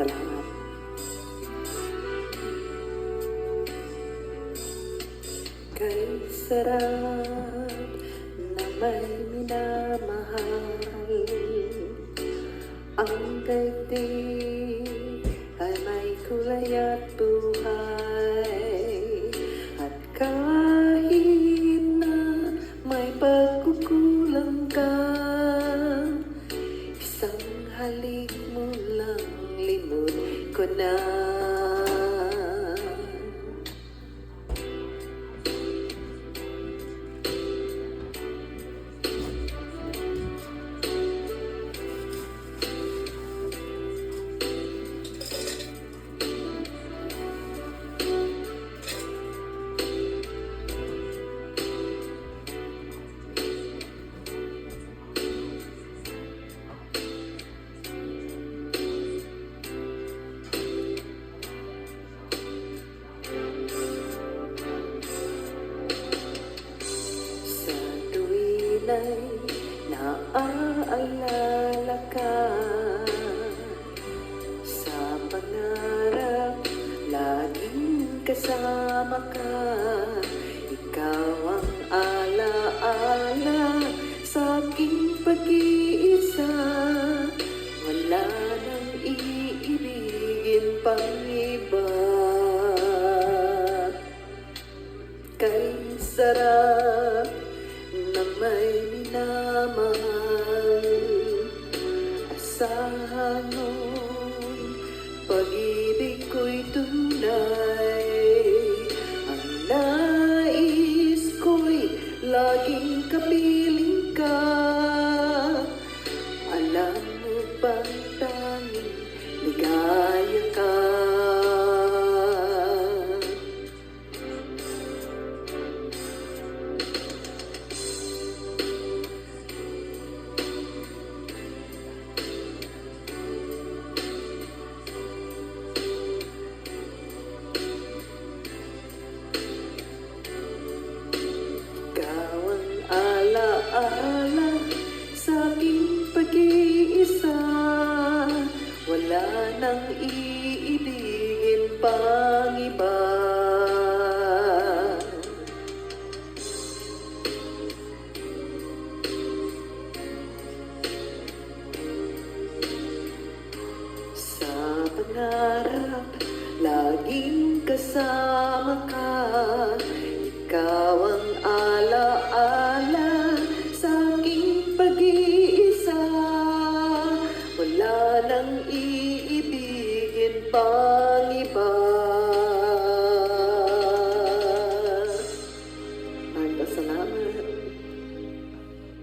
Salamat. Kay sarap na may minamahal, ang daigdig ay may kulay at buhay. At kahit na may pagkukulang ka, isang halik mo lang limot ko na. Ay naaalala ka sa pangarap, laging kasama ka. Ikaw ang alaala sa aking pag-iisa. Wala nang iibigin pang iba. Kay sarap na may minamahal, asahan mo'y pag-ibig ko'y tunay. Ang nais ko'y laging kapiling ka. Alam mo bang tanging ligaya ka? Alaala sa aking pag-iisa, wala nang iibigin pang iba. Sa pangarap, laging kasama ka. Ikaw ang alaala sa aking pag-iisa. Wala nang iibigin pang iba.